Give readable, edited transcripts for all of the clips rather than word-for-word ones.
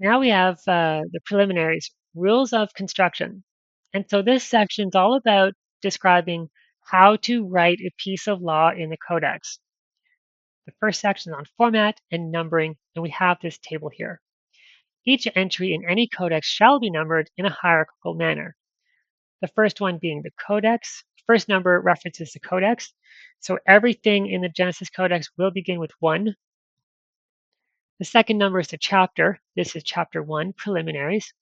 Now we have the preliminaries, rules of construction. And so this section is all about describing how to write a piece of law in the Codex. The first section is on format and numbering, and we have this table here. Each entry in any codex shall be numbered in a hierarchical manner. The first one being the codex. First number references the codex. So everything in the Genesis Codex will begin with 1. The second number is the chapter. This is chapter 1, preliminaries.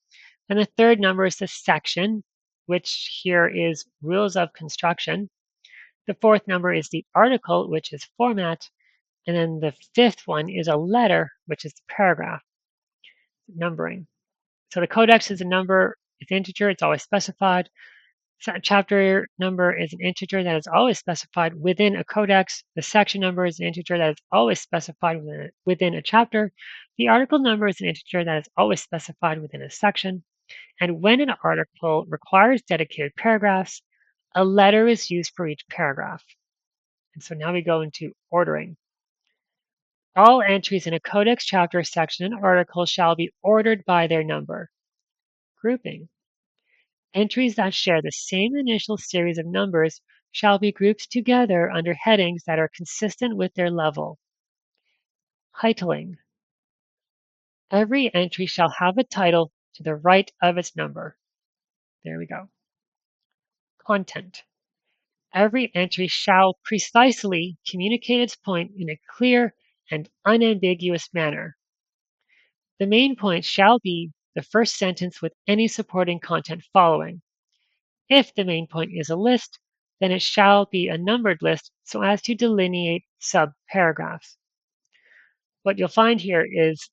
And the third number is the section, which here is rules of construction. The fourth number is the article, which is format. And then the fifth one is a letter, which is the paragraph numbering. So the codex is a number, it's integer, it's always specified. Chapter number is an integer that is always specified within a codex. The section number is an integer that is always specified within a chapter. The article number is an integer that is always specified within a section. And when an article requires dedicated paragraphs, a letter is used for each paragraph. And so now we go into ordering. All entries in a codex, chapter, section, and article shall be ordered by their number. Grouping. Entries that share the same initial series of numbers shall be grouped together under headings that are consistent with their level. Titling. Every entry shall have a title to the right of its number. There we go. Content. Every entry shall precisely communicate its point in a clear and unambiguous manner. The main point shall be the first sentence with any supporting content following. If the main point is a list, then it shall be a numbered list so as to delineate sub-paragraphs. What you'll find here is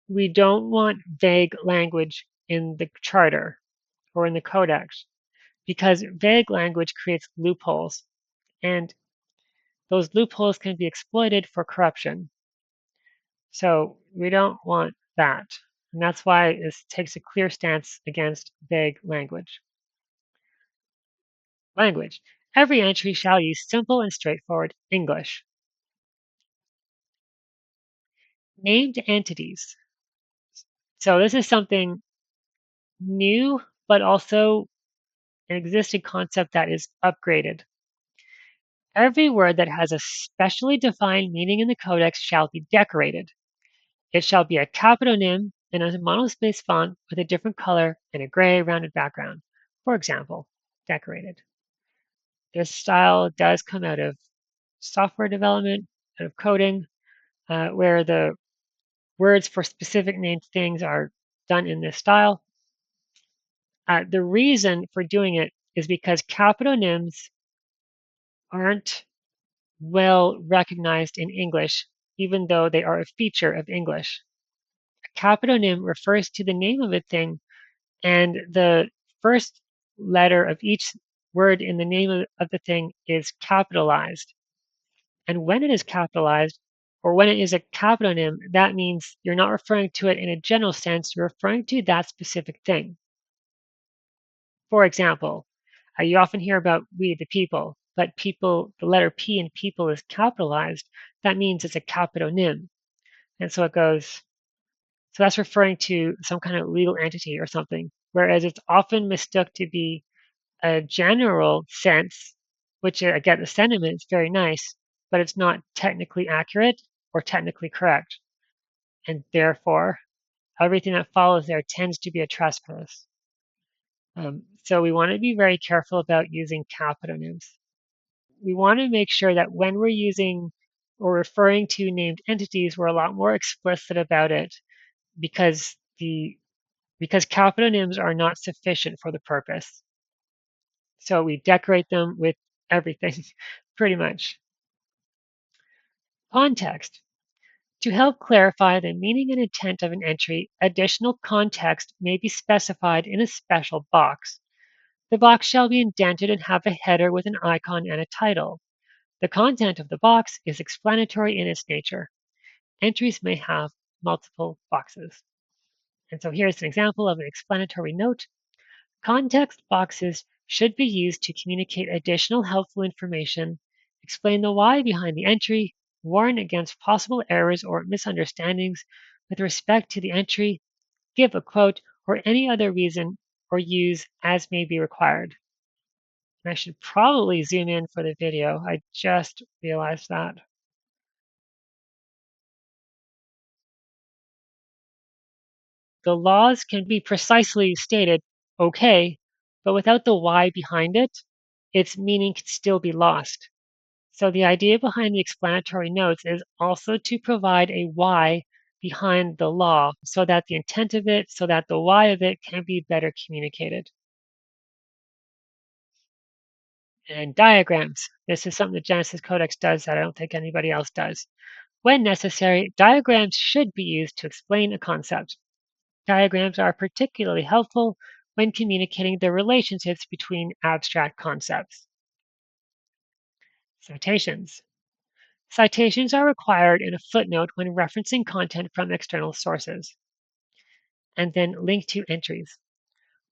we don't want vague language in the charter or in the codex because vague language creates loopholes, and those loopholes can be exploited for corruption. So we don't want that. And that's why this takes a clear stance against vague language. Language. Every entry shall use simple and straightforward English. Named entities. So this is something new, but also an existing concept that is upgraded. Every word that has a specially defined meaning in the codex shall be decorated. It shall be a capital in a monospace font with a different color and a gray rounded background. For example, decorated. This style does come out of software development, out of coding, where the words for specific named things are done in this style. The reason for doing it is because capitonyms aren't well recognized in English, even though they are a feature of English. A capitonym refers to the name of a thing, and the first letter of each word in the name of the thing is capitalized. And when it is capitalized, or when it is a capitonym, that means you're not referring to it in a general sense, you're referring to that specific thing. For example, you often hear about we the people, but people, the letter P in people is capitalized. That means it's a capitonym. And so it goes, so that's referring to some kind of legal entity or something, whereas it's often mistook to be a general sense, which again, the sentiment is very nice, but it's not technically accurate or technically correct. And therefore, everything that follows there tends to be a trespass. So we want to be very careful about using capitonyms. We want to make sure that when we're using or referring to named entities, we're a lot more explicit about it because capitonyms are not sufficient for the purpose. So we decorate them with everything, pretty much. Context. To help clarify the meaning and intent of an entry, additional context may be specified in a special box. The box shall be indented and have a header with an icon and a title. The content of the box is explanatory in its nature. Entries may have multiple boxes. And so here's an example of an explanatory note. Context boxes should be used to communicate additional helpful information, explain the why behind the entry, warn against possible errors or misunderstandings with respect to the entry, give a quote, or any other reason or use as may be required. And I should probably zoom in for the video. I just realized that. The laws can be precisely stated, okay, but without the why behind it, its meaning could still be lost. So the idea behind the explanatory notes is also to provide a why behind the law so that the intent of it, so that the why of it can be better communicated. And diagrams. This is something the Genesis Codex does that I don't think anybody else does. When necessary, diagrams should be used to explain a concept. Diagrams are particularly helpful when communicating the relationships between abstract concepts. Citations. Citations are required in a footnote when referencing content from external sources. And then link to entries.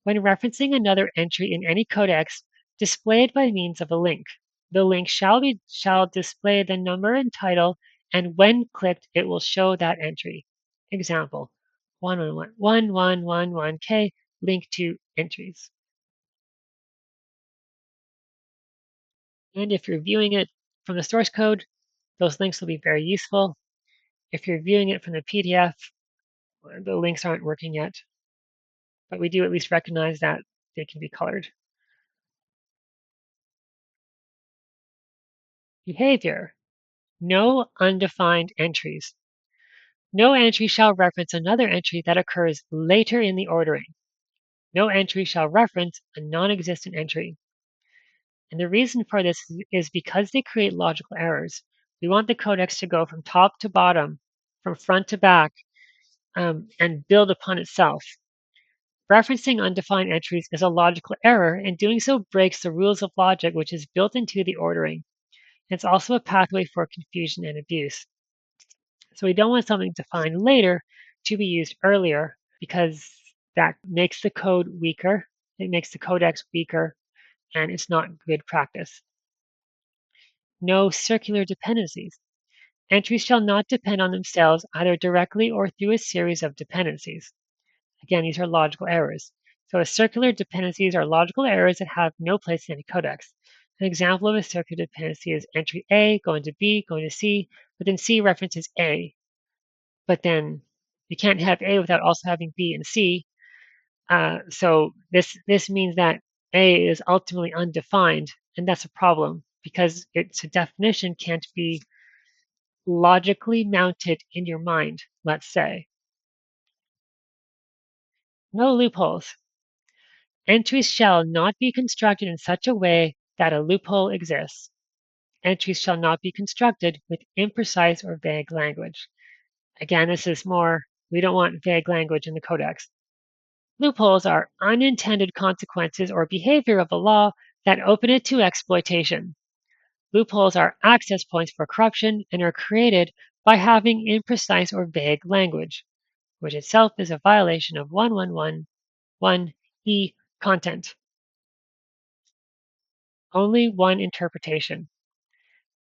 When referencing another entry in any codex, display it by means of a link. The link shall display the number and title, and when clicked, it will show that entry. Example, 111111K, link to entries. And if you're viewing it from the source code, those links will be very useful. If you're viewing it from the PDF, the links aren't working yet, but we do at least recognize that they can be colored. Behavior. No undefined entries. No entry shall reference another entry that occurs later in the ordering. No entry shall reference a non-existent entry. And the reason for this is because they create logical errors. We want the codex to go from top to bottom, from front to back, and build upon itself. Referencing undefined entries is a logical error, and doing so breaks the rules of logic which is built into the ordering. It's also a pathway for confusion and abuse. So we don't want something defined later to be used earlier because that makes the code weaker. It makes the codex weaker, and it's not good practice. No circular dependencies. Entries shall not depend on themselves either directly or through a series of dependencies. Again, these are logical errors. So circular dependencies are logical errors that have no place in any codex. An example of a circular dependency is entry A going to B, going to C, but then C references A. But then you can't have A without also having B and C. So this means that A is ultimately undefined, and that's a problem because its definition can't be logically mounted in your mind, let's say. No loopholes. Entries shall not be constructed in such a way that a loophole exists. Entries shall not be constructed with imprecise or vague language. Again, this is more, we don't want vague language in the codex. Loopholes are unintended consequences or behavior of a law that open it to exploitation. Loopholes are access points for corruption and are created by having imprecise or vague language, which itself is a violation of 1111E content. Only one interpretation.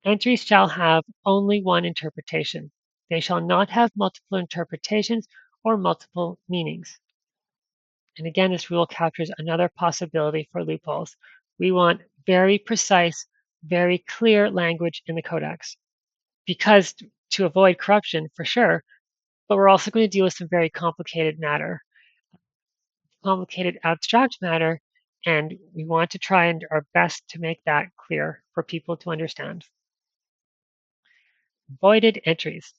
Entries shall have only one interpretation. They shall not have multiple interpretations or multiple meanings. And again, this rule captures another possibility for loopholes. We want very precise, very clear language in the codex because to avoid corruption for sure, but we're also going to deal with some very complicated matter, complicated abstract matter, and we want to try and our best to make that clear for people to understand. Voided entries.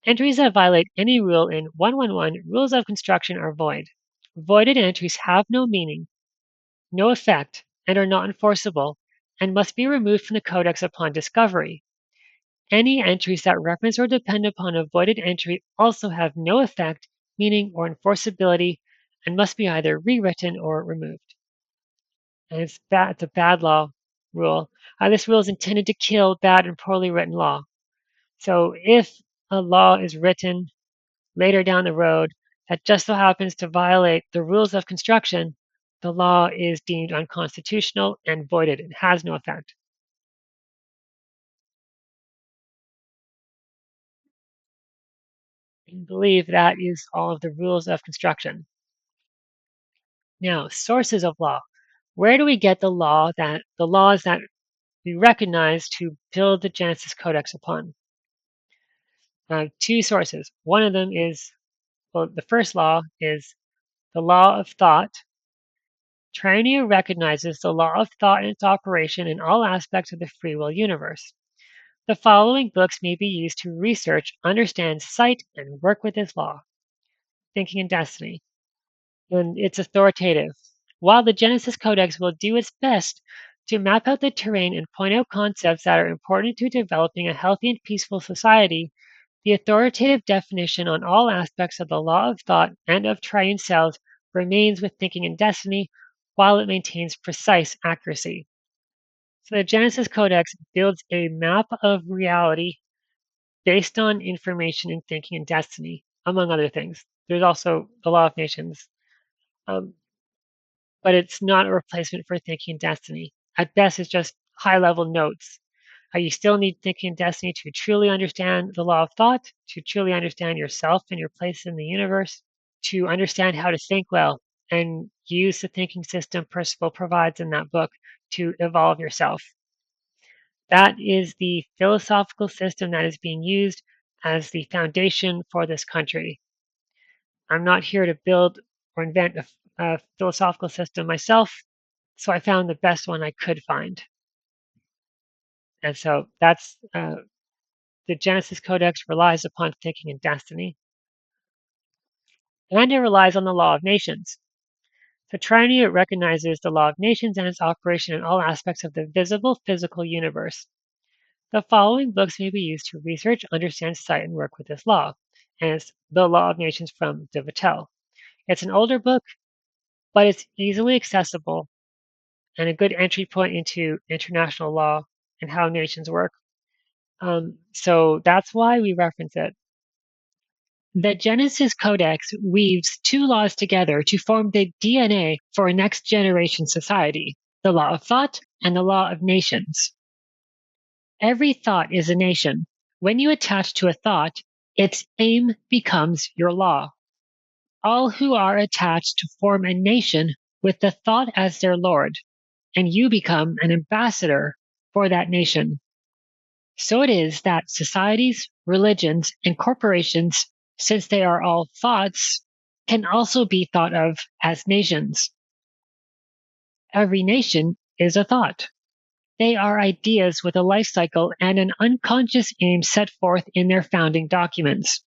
Entries that violate any rule in 111 rules of construction are void. Voided entries have no meaning, no effect, and are not enforceable, and must be removed from the codex upon discovery. Any entries that reference or depend upon a voided entry also have no effect, meaning, or enforceability, and must be either rewritten or removed. And it's a bad law rule. This rule is intended to kill bad and poorly written law. So if a law is written later down the road that just so happens to violate the rules of construction, the law is deemed unconstitutional and voided. It has no effect. I believe that is all of the rules of construction. Now, sources of law. Where do we get the laws that we recognize to build the Genesis Codex upon? Two sources. One of them is, well, the first law is the law of thought. Triunnia recognizes the law of thought and its operation in all aspects of the free will universe. The following books may be used to research, understand, cite, and work with this law. Thinking and Destiny. And it's authoritative. While the Genesis Codex will do its best to map out the terrain and point out concepts that are important to developing a healthy and peaceful society, the authoritative definition on all aspects of the law of thought and of triune cells remains with Thinking and Destiny, while it maintains precise accuracy. So the Genesis Codex builds a map of reality based on information in Thinking and Destiny, among other things. There's also the Law of Nations, um, but it's not a replacement for Thinking and Destiny. At best, it's just high level notes. You still need Thinking and Destiny to truly understand the law of thought, to truly understand yourself and your place in the universe, to understand how to think well and use the thinking system Percival provides in that book to evolve yourself. That is the philosophical system that is being used as the foundation for this country. I'm not here to build or invent a philosophical system myself, so I found the best one I could find. And so that's the Genesis Codex relies upon Thinking and Destiny, and it relies on the law of nations. So Triunnia recognizes the law of nations and its operation in all aspects of the visible physical universe. The following books may be used to research, understand, cite, and work with this law. And it's The Law of Nations from de Vattel. It's an older book, but it's easily accessible and a good entry point into international law and how nations work. So that's why we reference it. The Genesis Codex weaves two laws together to form the DNA for a next generation society, the law of thought and the law of nations. Every thought is a nation. When you attach to a thought, its aim becomes your law. All who are attached form a nation with the thought as their lord, and you become an ambassador for that nation. So it is that societies, religions, and corporations, since they are all thoughts, can also be thought of as nations. Every nation is a thought. They are ideas with a life cycle and an unconscious aim set forth in their founding documents.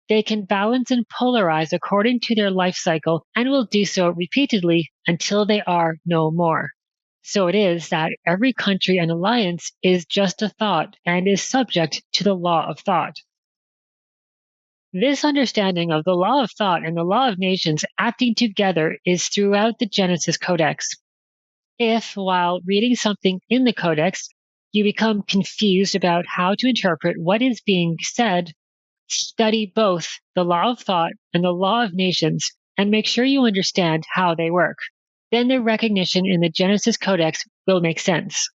They can balance and polarize according to their life cycle and will do so repeatedly until they are no more. So it is that every country and alliance is just a thought and is subject to the law of thought. This understanding of the law of thought and the law of nations acting together is throughout the Genesis Codex. If, while reading something in the Codex, you become confused about how to interpret what is being said, study both the law of thought and the law of nations and make sure you understand how they work. Then the recognition in the Genesis Codex will make sense.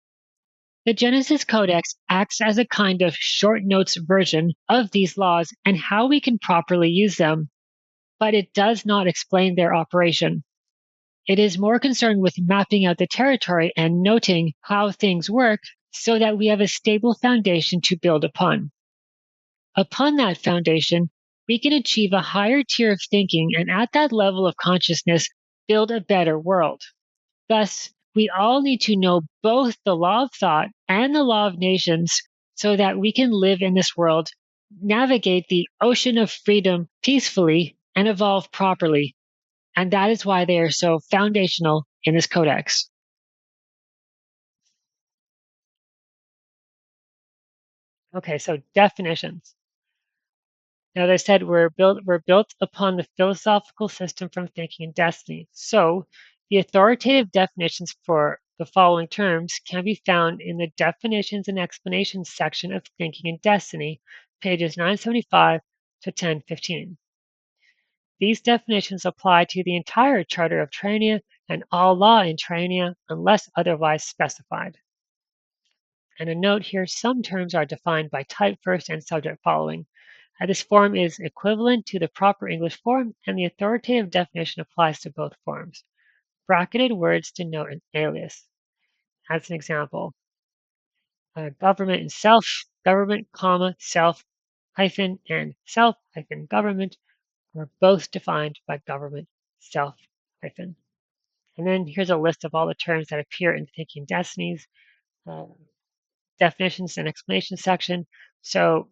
The Genesis Codex acts as a kind of short notes version of these laws and how we can properly use them, but it does not explain their operation. It is more concerned with mapping out the territory and noting how things work so that we have a stable foundation to build upon. Upon that foundation, we can achieve a higher tier of thinking and at that level of consciousness, build a better world. Thus, we all need to know both the law of thought and the law of nations so that we can live in this world, navigate the ocean of freedom peacefully, and evolve properly. And that is why they are so foundational in this codex. Okay, so definitions. Now, as I said, we're built upon the philosophical system from Thinking and Destiny. So, the authoritative definitions for the following terms can be found in the Definitions and Explanations section of Thinking and Destiny, pages 975 to 1015. These definitions apply to the entire Charter of Triunnia and all law in Triunnia unless otherwise specified. And a note here, some terms are defined by type first and subject following. This form is equivalent to the proper English form, and the authoritative definition applies to both forms. Bracketed words denote an alias. As an example, government and self, government, comma, self, hyphen, and self, hyphen, government are both defined by government, self, hyphen. And then here's a list of all the terms that appear in Thinking Destinies, uh, definitions and explanation section. So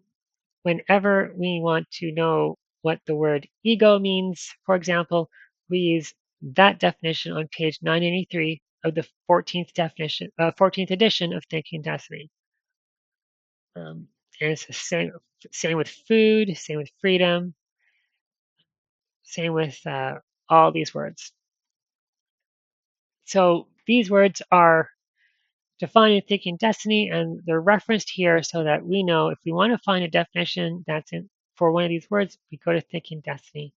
whenever we want to know what the word ego means, for example, we use that definition on page 983 of the 14th edition of Thinking Destiny. And it's the same with food, same with freedom, same with all these words. So these words are defined in Thinking Destiny, and they're referenced here so that we know if we want to find a definition that's in for one of these words, we go to Thinking Destiny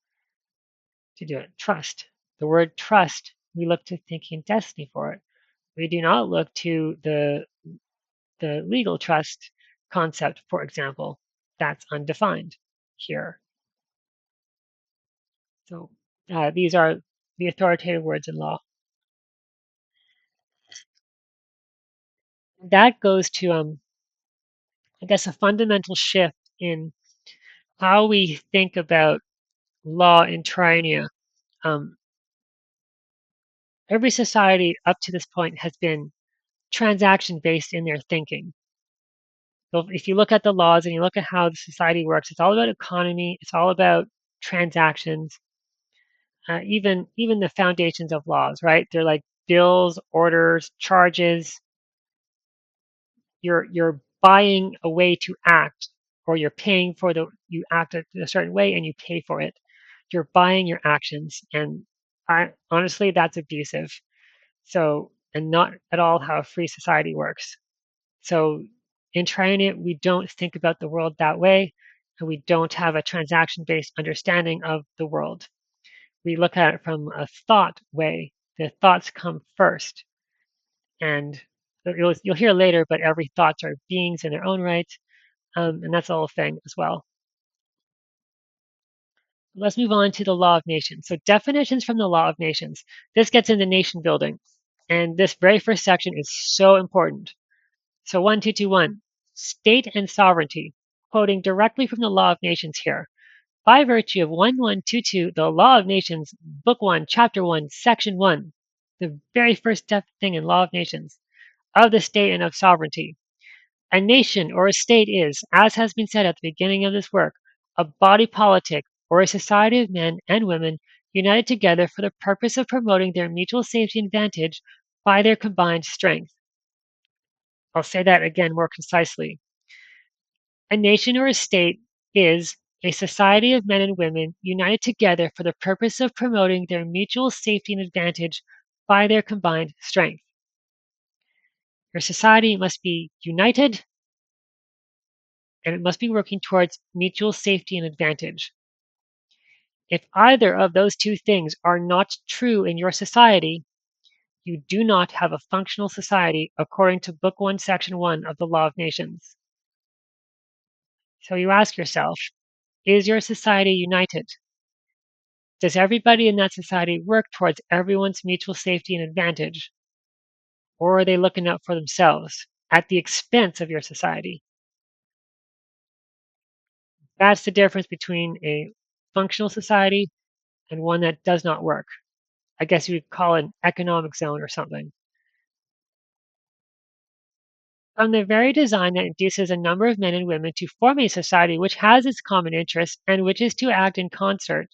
to do it. Trust. The word trust, we look to Thinking Destiny for it. We do not look to the legal trust concept, for example. That's undefined here. So these are the authoritative words in law. That goes to, I guess, a fundamental shift in how we think about law in Triunia. Um, every society up to this point has been transaction based in their thinking. So if you look at the laws and you look at how the society works, it's all about economy. It's all about transactions. Even the foundations of laws, right? They're like bills, orders, charges. You're buying a way to act, or you're paying for you act a certain way and you pay for it. You're buying your actions, and I honestly that's abusive. So, and not at all how a free society works. So in Triunia, we don't think about the world that way, and we don't have a transaction-based understanding of the world. We look at it from a thought way. The thoughts come first, and you'll hear later, but every thoughts are beings in their own right, and that's the whole thing as well. Let's move on to the law of nations. So definitions from the law of nations. This gets into nation building, and this very first section is so important. So 1221, state and sovereignty, quoting directly from the Law of Nations here. By virtue of 1122, the Law of Nations, Book 1, Chapter 1, Section 1, the very first thing in Law of Nations, of the state and of sovereignty. A nation or a state is, as has been said at the beginning of this work, a body politic or a society of men and women united together for the purpose of promoting their mutual safety and advantage by their combined strength. I'll say that again more concisely. A nation or a state is a society of men and women united together for the purpose of promoting their mutual safety and advantage by their combined strength. Your society must be united and it must be working towards mutual safety and advantage. If either of those two things are not true in your society, you do not have a functional society according to Book 1, Section 1 of the Law of Nations. So you ask yourself, is your society united? Does everybody in that society work towards everyone's mutual safety and advantage? Or are they looking out for themselves at the expense of your society? That's the difference between a functional society and one that does not work. I guess you would call it an economic zone or something. From the very design that induces a number of men and women to form a society which has its common interests and which is to act in concert,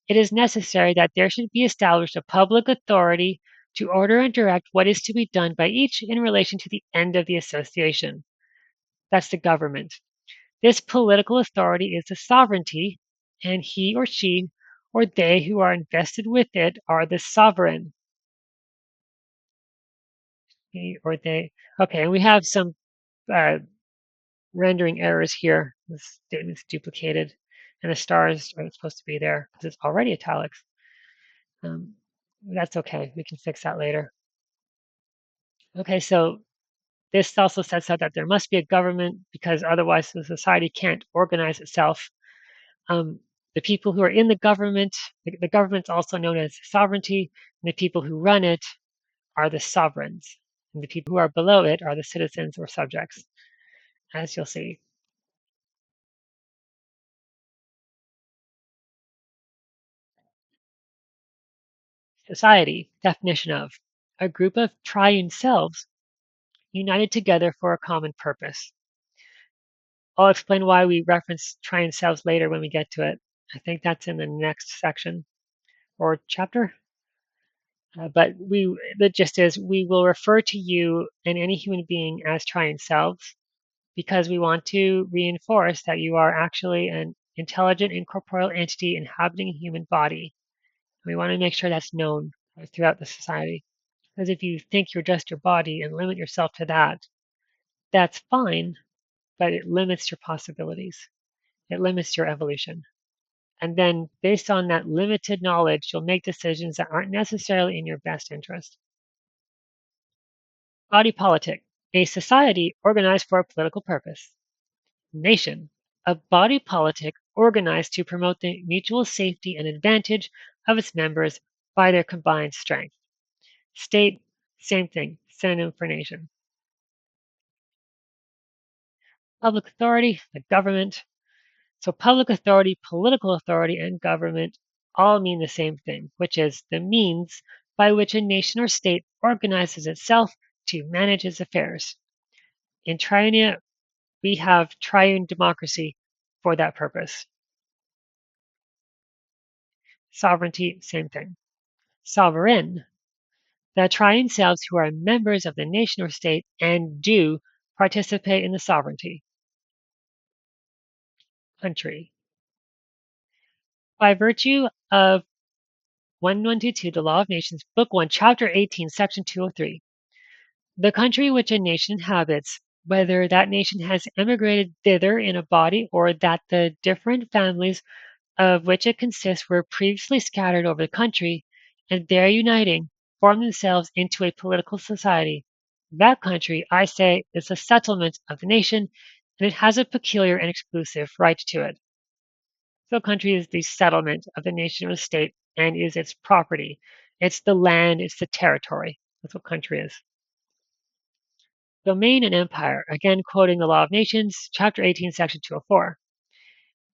it is necessary that there should be established a public authority to order and direct what is to be done by each in relation to the end of the association. That's the government. This political authority is the sovereignty, and he or she or they who are invested with it are the sovereign. He or they. Okay, and we have some uh, rendering errors here. This statement's duplicated, and the stars are supposed to be there because it's already italics. That's okay. We can fix that later. Okay, so this also sets out that there must be a government because otherwise the society can't organize itself. Um, the people who are in the government, the government's also known as sovereignty, and the people who run it are the sovereigns. And the people who are below it are the citizens or subjects, as you'll see. Society, definition of a group of triune selves united together for a common purpose. I'll explain why we reference triune selves later when we get to it. I think that's in the next section or chapter. But the gist is we will refer to you and any human being as triune selves because we want to reinforce that you are actually an intelligent incorporeal entity inhabiting a human body. We want to make sure that's known throughout the society. Because if you think you're just your body and limit yourself to that, that's fine, but it limits your possibilities. It limits your evolution. And then, based on that limited knowledge, you'll make decisions that aren't necessarily in your best interest. Body politic, a society organized for a political purpose. Nation, a body politic organized to promote the mutual safety and advantage of its members by their combined strength. State, same thing, synonym for nation. Public authority, the government. So public authority, political authority, and government all mean the same thing, which is the means by which a nation or state organizes itself to manage its affairs. In Triunia, we have triune democracy for that purpose. Sovereignty, same thing. Sovereign, the triune selves who are members of the nation or state and do participate in the sovereignty. Country. By virtue of 122, the Law of Nations, Book 1, Chapter 18, Section 203, the country which a nation inhabits, whether that nation has emigrated thither in a body or that the different families of which it consists were previously scattered over the country, and there uniting, form themselves into a political society. That country, I say, is a settlement of the nation, and it has a peculiar and exclusive right to it. So country is the settlement of the nation or state and is its property. It's the land, it's the territory. That's what country is. Domain and empire, again quoting the Law of Nations, Chapter 18, Section 204.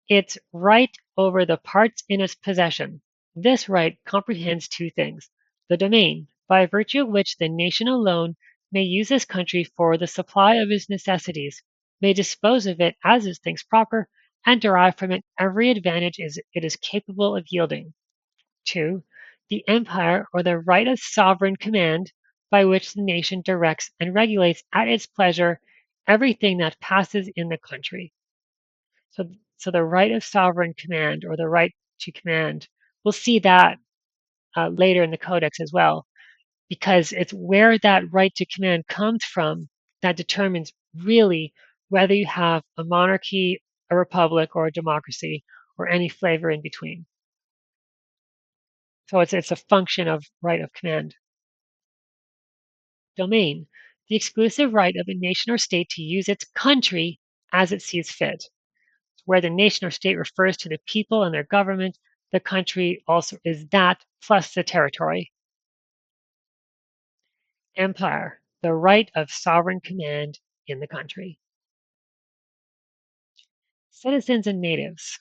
Its right over the parts in its possession. This right comprehends two things. The domain, by virtue of which the nation alone may use this country for the supply of its necessities, may dispose of it as it thinks proper, and derive from it every advantage it is capable of yielding. 2. The empire, or the right of sovereign command, by which the nation directs and regulates at its pleasure everything that passes in the country. So the right of sovereign command or the right to command, we'll see that later in the Codex as well, because it's where that right to command comes from that determines really whether you have a monarchy, a republic, or a democracy, or any flavor in between. So it's a function of right of command. Domain, the exclusive right of a nation or state to use its country as it sees fit. Where the nation or state refers to the people and their government, the country also is that plus the territory. Empire, the right of sovereign command in the country. Citizens and natives,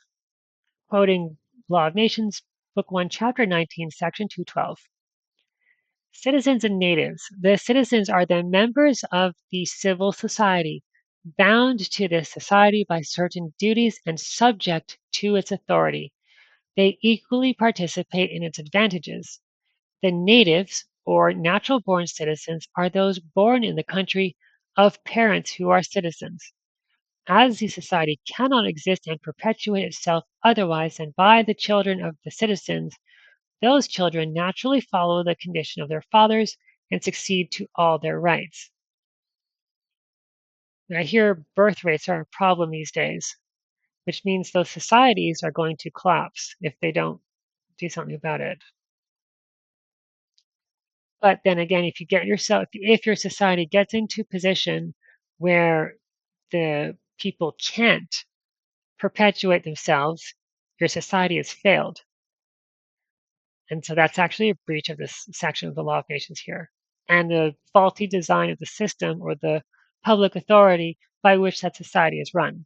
quoting Law of Nations, Book 1, Chapter 19, Section 212. Citizens and natives. The citizens are the members of the civil society, bound to this society by certain duties and subject to its authority. They equally participate in its advantages. The natives, or natural born citizens, are those born in the country of parents who are citizens. As the society cannot exist and perpetuate itself otherwise than by the children of the citizens, those children naturally follow the condition of their fathers and succeed to all their rights. And I hear birth rates are a problem these days, which means those societies are going to collapse if they don't do something about it. But then again, if you get yourself, if your society gets into a position where the people can't perpetuate themselves, your society has failed. And so that's actually a breach of this section of the Law of Nations here, and the faulty design of the system or the public authority by which that society is run.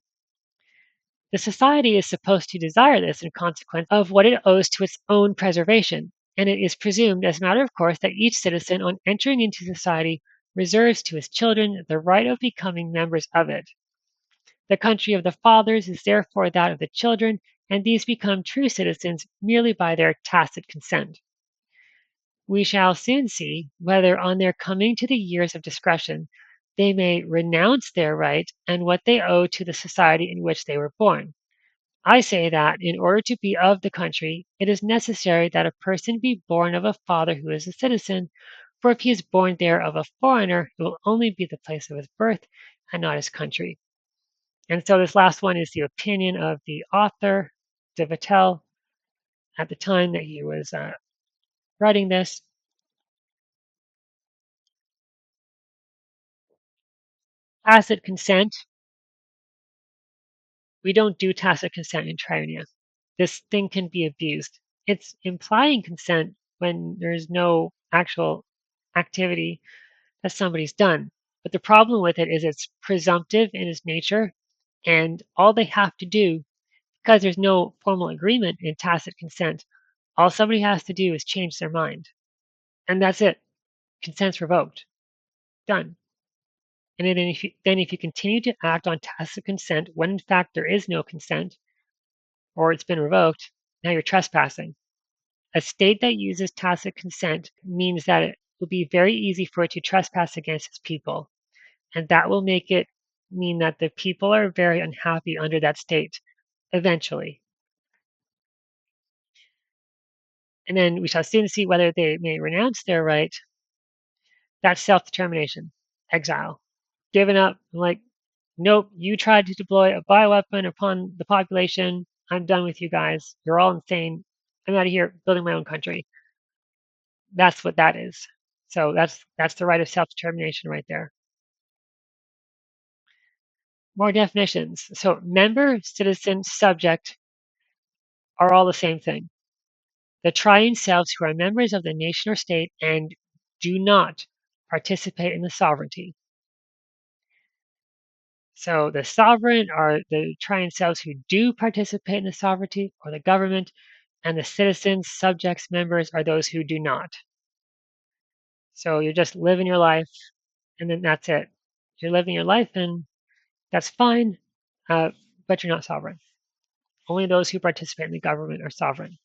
The society is supposed to desire this in consequence of what it owes to its own preservation, and it is presumed as a matter of course that each citizen on entering into society reserves to his children the right of becoming members of it. The country of the fathers is therefore that of the children, and these become true citizens merely by their tacit consent. We shall soon see whether on their coming to the years of discretion they may renounce their right and what they owe to the society in which they were born. I say that in order to be of the country, it is necessary that a person be born of a father who is a citizen, for if he is born there of a foreigner, it will only be the place of his birth and not his country. And so this last one is the opinion of the author, de Vattel, at the time that he was writing this. Tacit consent. We don't do tacit consent in Triunia. This thing can be abused. It's implying consent when there's no actual activity that somebody's done. But the problem with it is it's presumptive in its nature, and all they have to do, because there's no formal agreement in tacit consent, all somebody has to do is change their mind. And that's it. Consent's revoked. Done. And then if you continue to act on tacit consent when in fact there is no consent, or it's been revoked, now you're trespassing. A state that uses tacit consent means that it will be very easy for it to trespass against its people. And that will make it mean that the people are very unhappy under that state eventually. And then we shall soon see whether they may renounce their right. That's self-determination, exile, given up. Like, nope, you tried to deploy a bioweapon upon the population. I'm done with you guys. You're all insane. I'm out of here building my own country. That's what that is. So that's the right of self-determination right there. More definitions. So member, citizen, subject are all the same thing. The triune selves who are members of the nation or state and do not participate in the sovereignty. So the sovereign are the triune selves who do participate in the sovereignty or the government, and the citizens, subjects, members are those who do not. So you're just living your life, and then that's it. You're living your life, and that's fine, but you're not sovereign. Only those who participate in the government are sovereign.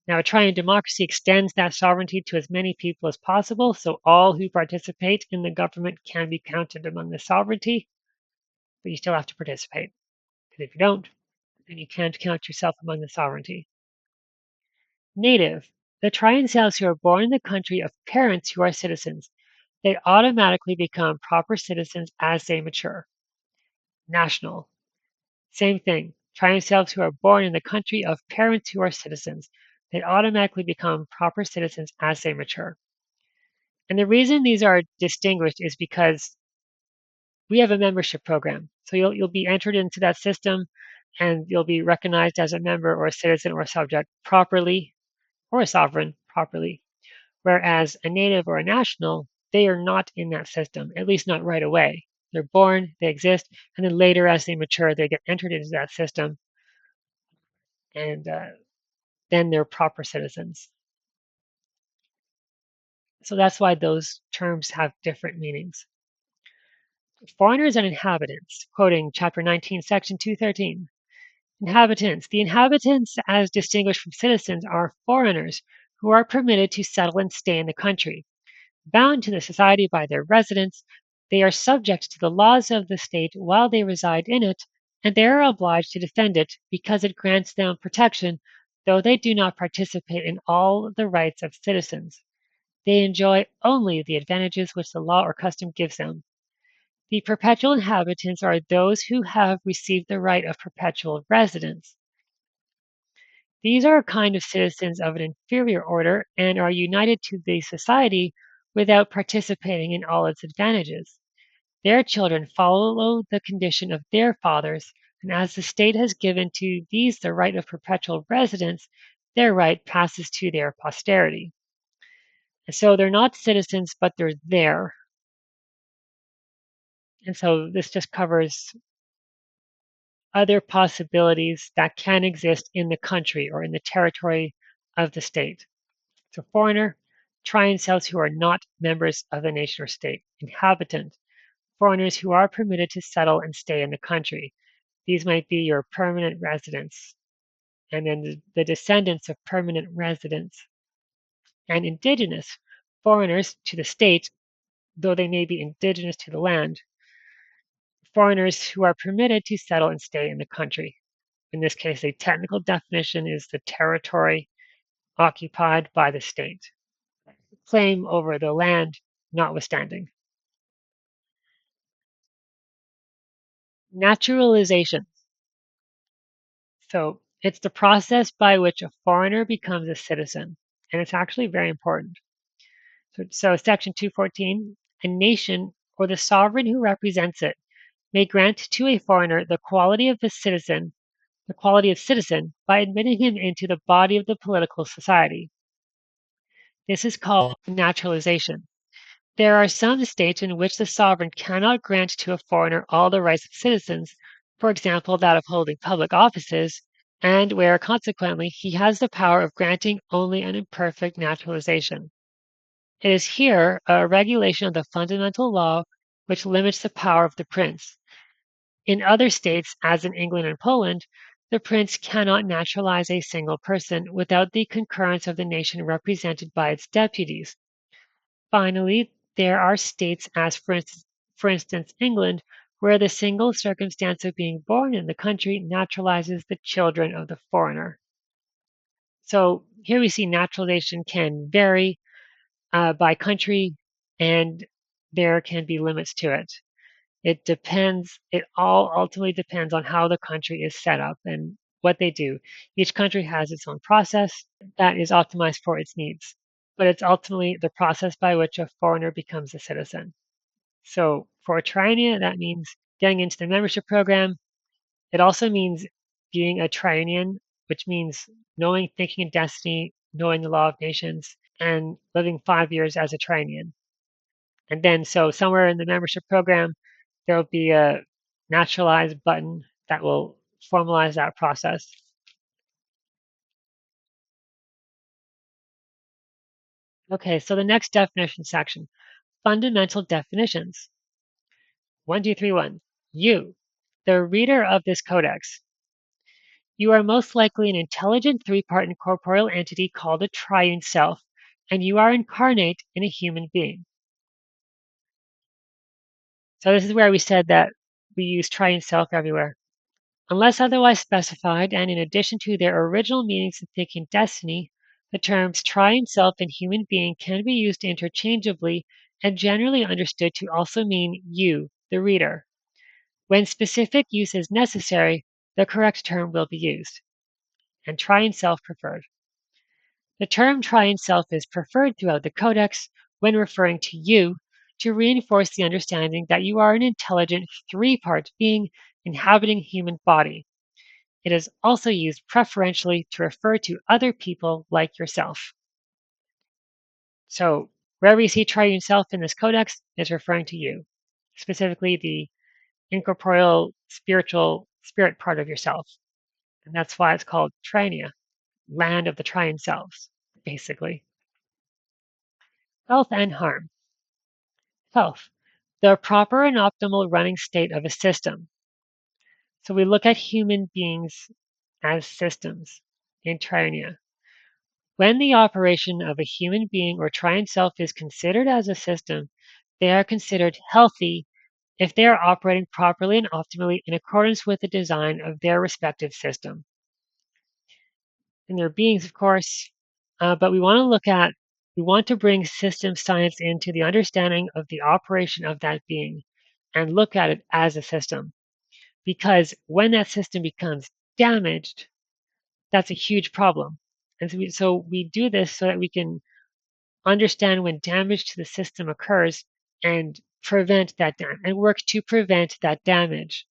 Now, a triune democracy extends that sovereignty to as many people as possible, so all who participate in the government can be counted among the sovereignty, but you still have to participate. Because if you don't, then you can't count yourself among the sovereignty. Native. The triune selves who are born in the country of parents who are citizens, they automatically become proper citizens as they mature. National. Same thing. Triune selves who are born in the country of parents who are citizens, they automatically become proper citizens as they mature. And the reason these are distinguished is because we have a membership program. So you'll be entered into that system, and you'll be recognized as a member or a citizen or a subject properly, or a sovereign properly. Whereas a native or a national, they are not in that system, at least not right away. They're born, they exist, and then later as they mature, they get entered into that system, and then they're proper citizens. So that's why those terms have different meanings. Foreigners and inhabitants, quoting chapter 19, section 213. Inhabitants. The inhabitants, as distinguished from citizens, are foreigners who are permitted to settle and stay in the country. Bound to the society by their residence, they are subject to the laws of the state while they reside in it, and they are obliged to defend it because it grants them protection, though they do not participate in all the rights of citizens. They enjoy only the advantages which the law or custom gives them. The perpetual inhabitants are those who have received the right of perpetual residence. These are a kind of citizens of an inferior order and are united to the society without participating in all its advantages. Their children follow the condition of their fathers, And as the state has given to these the right of perpetual residence, their right passes to their posterity. And so they're not citizens, but they're there. And so this just covers other possibilities that can exist in the country or in the territory of the state. So foreigner, triune cells who are not members of the nation or state. Inhabitant, foreigners who are permitted to settle and stay in the country. These might be your permanent residents, and then the descendants of permanent residents. And indigenous, foreigners to the state, though they may be indigenous to the land, foreigners who are permitted to settle and stay in the country. In this case, a technical definition is the territory occupied by the state. Claim over the land notwithstanding. Naturalization. So it's the process by which a foreigner becomes a citizen, and it's actually very important. So Section 214, a nation or the sovereign who represents it may grant to a foreigner the quality of citizen by admitting him into the body of the political society. This is called naturalization. There are some states in which the sovereign cannot grant to a foreigner all the rights of citizens, for example, that of holding public offices, and where consequently he has the power of granting only an imperfect naturalization. It is here a regulation of the fundamental law which limits the power of the prince. In other states, as in England and Poland, the prince cannot naturalize a single person without the concurrence of the nation represented by its deputies. Finally, there are states, as for instance England, where the single circumstance of being born in the country naturalizes the children of the foreigner. So here we see naturalization can vary by country, and there can be limits to it. It all ultimately depends on how the country is set up and what they do. Each country has its own process that is optimized for its needs, but it's ultimately the process by which a foreigner becomes a citizen. So for Triunia, that means getting into the membership program. It also means being a Triunian, which means knowing, thinking, and destiny, knowing the law of nations, and living 5 years as a Triunian. And then, so somewhere in the membership program, there will be a naturalize button that will formalize that process. Okay, so the next definition section, fundamental definitions. 1231. You, the reader of this codex. You are most likely an intelligent three-part incorporeal entity called a triune self, and you are incarnate in a human being. So this is where we said that we use triune self everywhere. Unless otherwise specified, and in addition to their original meanings in thinking destiny, the terms triune self and human being can be used interchangeably and generally understood to also mean you, the reader. When specific use is necessary, the correct term will be used, and triune self preferred. The term triune self is preferred throughout the Codex when referring to you to reinforce the understanding that you are an intelligent three-part being inhabiting human body. It is also used preferentially to refer to other people like yourself. So wherever you see triune self in this codex, it's referring to you, specifically the incorporeal spiritual spirit part of yourself. And that's why it's called Triunia, land of the triune selves, basically. Health and harm. Health, the proper and optimal running state of a system. So we look at human beings as systems in Triunia. When the operation of a human being or triune self is considered as a system, they are considered healthy if they are operating properly and optimally in accordance with the design of their respective system. And they're beings, of course, but we want to bring system science into the understanding of the operation of that being and look at it as a system. Because when that system becomes damaged, that's a huge problem. And so we do this so that we can understand when damage to the system occurs and prevent that and work to prevent that damage.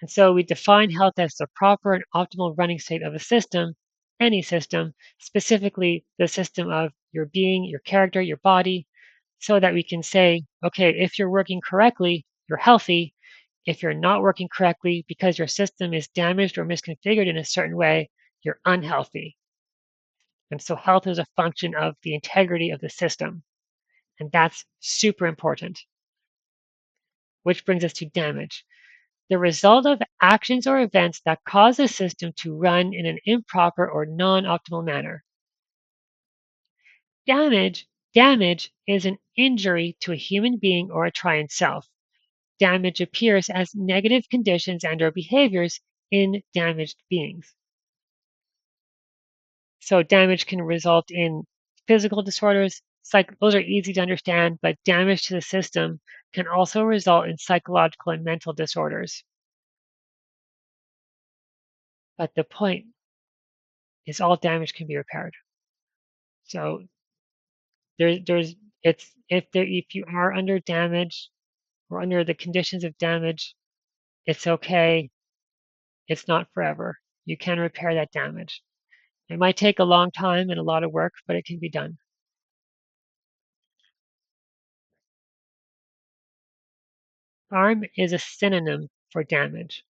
And so we define health as the proper and optimal running state of a system, any system, specifically the system of your being, your character, your body, so that we can say, okay, if you're working correctly, you're healthy. If you're not working correctly because your system is damaged or misconfigured in a certain way, you're unhealthy. And so health is a function of the integrity of the system. And that's super important, which brings us to damage. The result of actions or events that cause a system to run in an improper or non-optimal manner. Damage is an injury to a human being or a triune self. Damage appears as negative conditions and or behaviors in damaged beings. So damage can result in physical disorders. Those are easy to understand, but damage to the system can also result in psychological and mental disorders. But the point is all damage can be repaired. So there's it's if you are under damage or under the conditions of damage, it's okay. It's not forever. You can repair that damage. It might take a long time and a lot of work, but it can be done. Harm is a synonym for damage.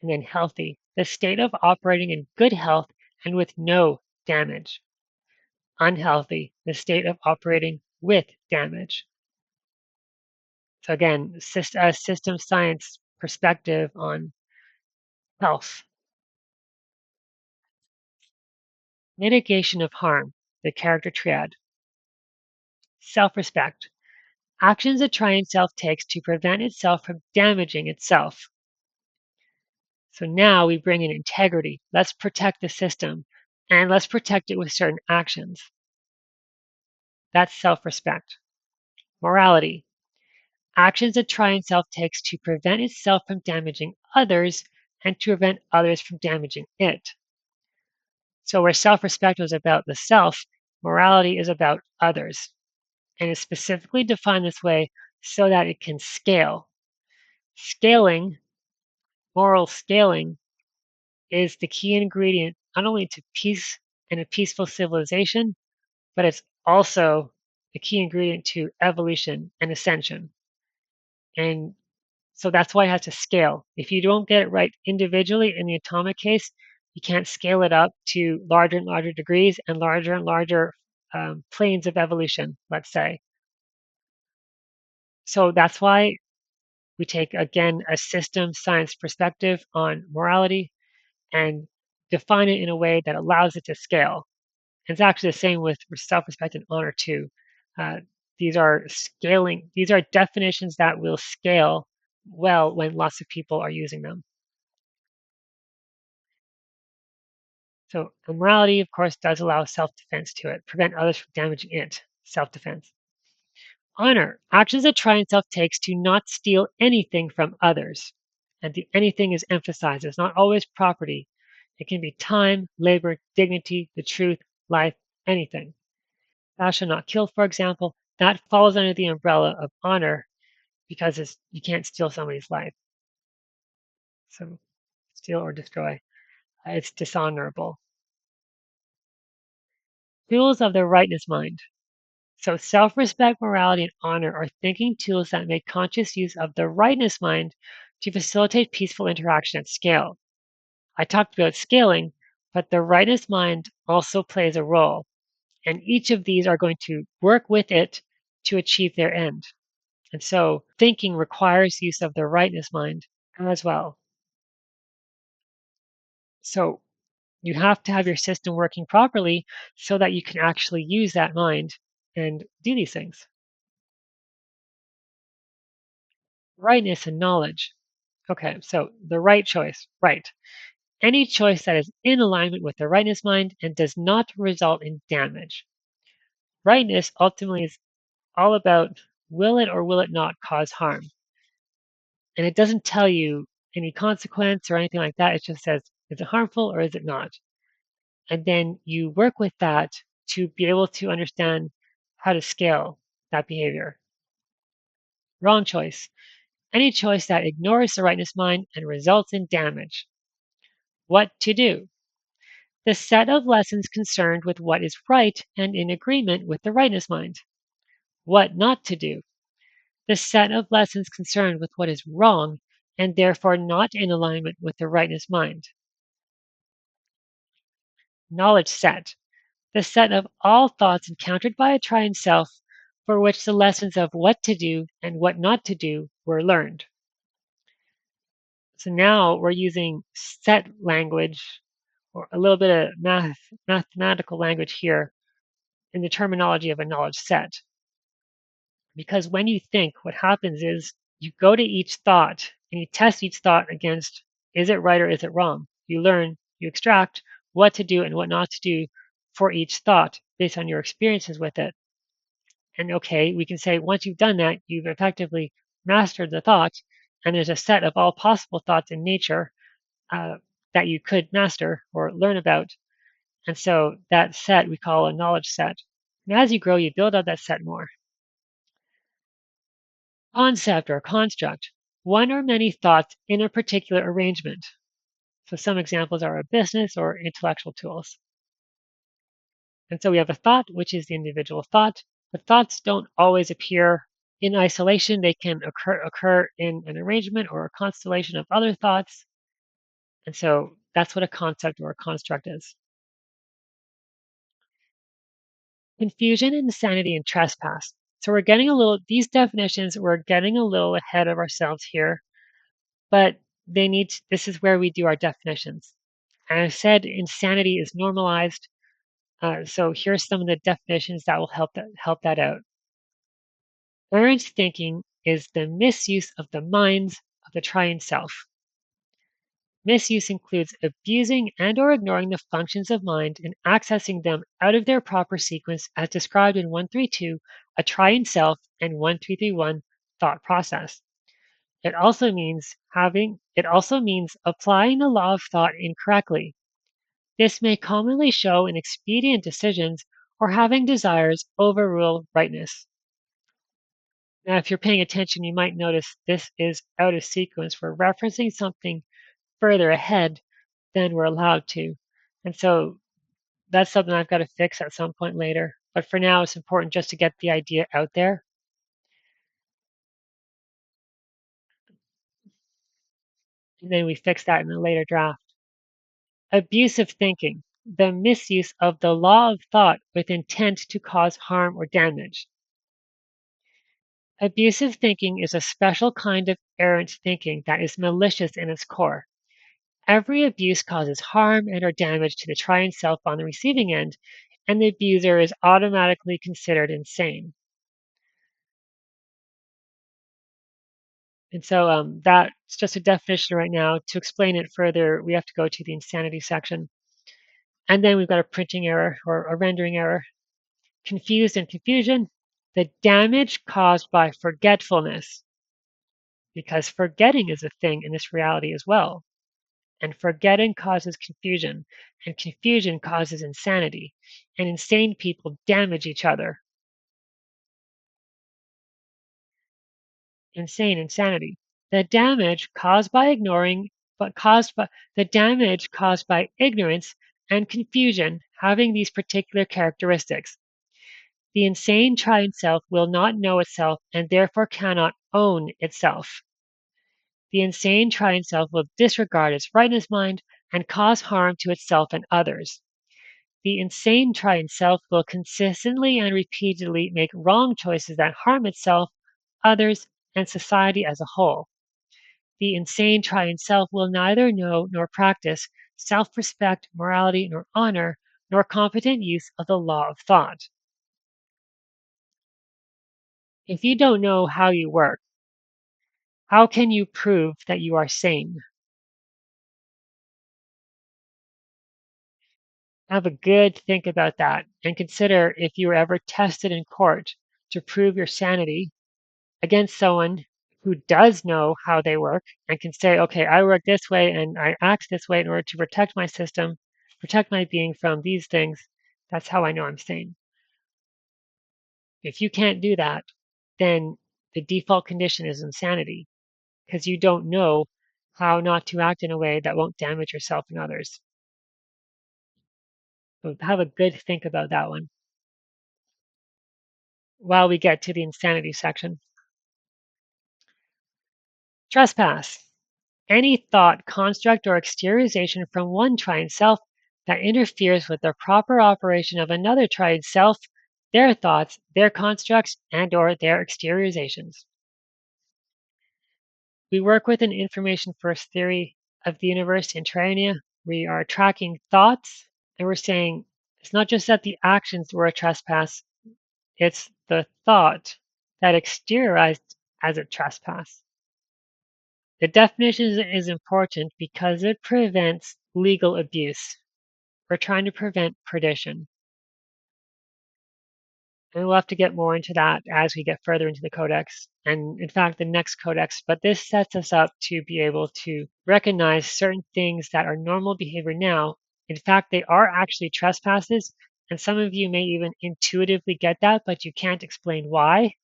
And then healthy, the state of operating in good health and with no damage. Unhealthy, the state of operating with damage. So again, a system science perspective on health. Mitigation of harm, the character triad. Self-respect, actions a triune self takes to prevent itself from damaging itself. So now we bring in integrity. Let's protect the system and let's protect it with certain actions. That's self-respect. Morality, actions a triune self takes to prevent itself from damaging others and to prevent others from damaging it. So where self-respect was about the self, morality is about others. And is specifically defined this way so that it can scale. Scaling, moral scaling, is the key ingredient not only to peace and a peaceful civilization, but it's also the key ingredient to evolution and ascension. And so that's why it has to scale. If you don't get it right individually in the atomic case, you can't scale it up to larger and larger degrees and larger planes of evolution, let's say. So that's why we take, again, a system science perspective on morality and define it in a way that allows it to scale. And it's actually the same with self-respect and honor too. Uh, these are definitions that will scale well when lots of people are using them. So morality, of course, does allow self-defense to it, prevent others from damaging it, self-defense. Honor, actions that try and self takes to not steal anything from others. And the anything is emphasized. It's not always property. It can be time, labor, dignity, the truth, life, anything. Thou shalt not kill, for example, that falls under the umbrella of honor because you can't steal somebody's life. So steal or destroy. It's dishonorable. Tools of the rightness mind. So self-respect, morality, and honor are thinking tools that make conscious use of the rightness mind to facilitate peaceful interaction at scale. I talked about scaling, but the rightness mind also plays a role, and each of these are going to work with it to achieve their end. And so thinking requires use of the rightness mind as well. So you have to have your system working properly so that you can actually use that mind and do these things. Rightness and knowledge. Okay, so the right choice, right. Any choice that is in alignment with the rightness mind and does not result in damage. Rightness ultimately is all about will it or will it not cause harm? And it doesn't tell you any consequence or anything like that. It just says, is it harmful or is it not? And then you work with that to be able to understand how to scale that behavior. Wrong choice. any choice that ignores the rightness mind and results in damage. What to do? The set of lessons concerned with what is right and in agreement with the rightness mind. What not to do? The set of lessons concerned with what is wrong and therefore not in alignment with the rightness mind. Knowledge set. The set of all thoughts encountered by a triune self for which the lessons of what to do and what not to do were learned. So now we're using set language or a little bit of mathematical language here in the terminology of a knowledge set. Because when you think, what happens is you go to each thought and you test each thought against, is it right or is it wrong? You learn, you extract what to do and what not to do for each thought based on your experiences with it. And okay, we can say once you've done that, you've effectively mastered the thought, and there's a set of all possible thoughts in nature that you could master or learn about. And so that set we call a knowledge set. And as you grow, you build out that set more. Concept or construct, one or many thoughts in a particular arrangement. So some examples are a business or intellectual tools. And so we have a thought, which is the individual thought, but thoughts don't always appear in isolation. They can occur in an arrangement or a constellation of other thoughts. And so that's what a concept or a construct is. Confusion, insanity, and trespass. So we're getting these definitions, we're getting a little ahead of ourselves here, but this is where we do our definitions. And I said insanity is normalized. So here's some of the definitions that will help that out. Errant thinking is the misuse of the minds of the triune self. Misuse includes abusing and or ignoring the functions of mind and accessing them out of their proper sequence as described in 132, a triune self, and 1331, thought process. It also means applying the law of thought incorrectly. This may commonly show in expedient decisions or having desires overrule rightness. Now, if you're paying attention, you might notice this is out of sequence. We're referencing something further ahead than we're allowed to. And so that's something I've got to fix at some point later. But for now, it's important just to get the idea out there. And then we fix that in a later draft. Abusive thinking, the misuse of the law of thought with intent to cause harm or damage. Abusive thinking is a special kind of errant thinking that is malicious in its core. Every abuse causes harm and or damage to the triune self on the receiving end, and the abuser is automatically considered insane. And so that's just a definition right now. To explain it further, we have to go to the insanity section. And then we've got a printing error or a rendering error. Confused and confusion, the damage caused by forgetfulness, because forgetting is a thing in this reality as well. And forgetting causes confusion, and confusion causes insanity, and insane people damage each other. Insanity. The damage caused by ignorance and confusion having these particular characteristics. The insane triune self will not know itself and therefore cannot own itself. The insane triune self will disregard its rightness mind and cause harm to itself and others. The insane triune self will consistently and repeatedly make wrong choices that harm itself, others, and society as a whole. The insane triune self will neither know nor practice self respect, morality, nor honor, nor competent use of the law of thought. If you don't know how you work, how can you prove that you are sane? Have a good think about that and consider if you were ever tested in court to prove your sanity against someone who does know how they work and can say, okay, I work this way and I act this way in order to protect my system, protect my being from these things. That's how I know I'm sane. If you can't do that, then the default condition is insanity. because you don't know how not to act in a way that won't damage yourself and others. So have a good think about that one while we get to the insanity section. Trespass. Any thought, construct, or exteriorization from one triune self that interferes with the proper operation of another triune self, their thoughts, their constructs, and/or their exteriorizations. We work with an information-first theory of the universe in Triunnia. We are tracking thoughts, and we're saying it's not just that the actions were a trespass, it's the thought that exteriorized as a trespass. The definition is important because it prevents legal abuse. We're trying to prevent perdition. And we'll have to get more into that as we get further into the Codex, and in fact, the next Codex. But this sets us up to be able to recognize certain things that are normal behavior now. In fact, they are actually trespasses, and some of you may even intuitively get that, but you can't explain why.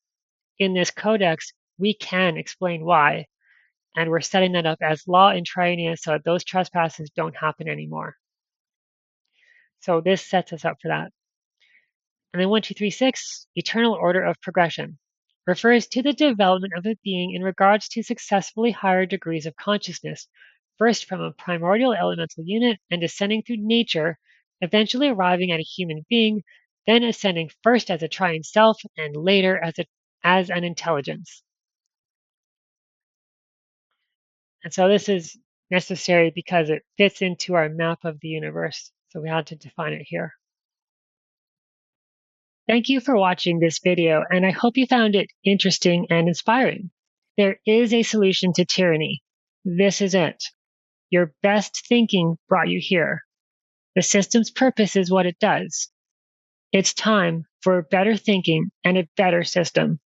In this Codex, we can explain why, and we're setting that up as law in Triunia so that those trespasses don't happen anymore. So this sets us up for that. And then 1236, eternal order of progression, refers to the development of a being in regards to successively higher degrees of consciousness, first from a primordial elemental unit and descending through nature, eventually arriving at a human being, then ascending first as a triune self and later as an intelligence. And so this is necessary because it fits into our map of the universe. So we had to define it here. Thank you for watching this video, and I hope you found it interesting and inspiring. There is a solution to tyranny. This is it. Your best thinking brought you here. The system's purpose is what it does. It's time for better thinking and a better system.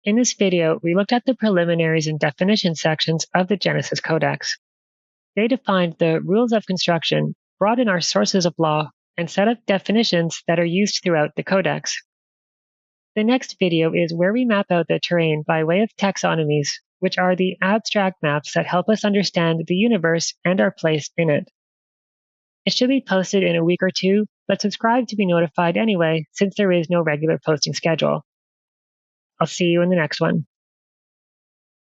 In this video, we looked at the preliminaries and definition sections of the Genesis Codex. They defined the rules of construction, brought in our sources of law, and set up definitions that are used throughout the Codex. The next video is where we map out the terrain by way of taxonomies, which are the abstract maps that help us understand the universe and our place in it. It should be posted in a week or two, but subscribe to be notified anyway, since there is no regular posting schedule. I'll see you in the next one.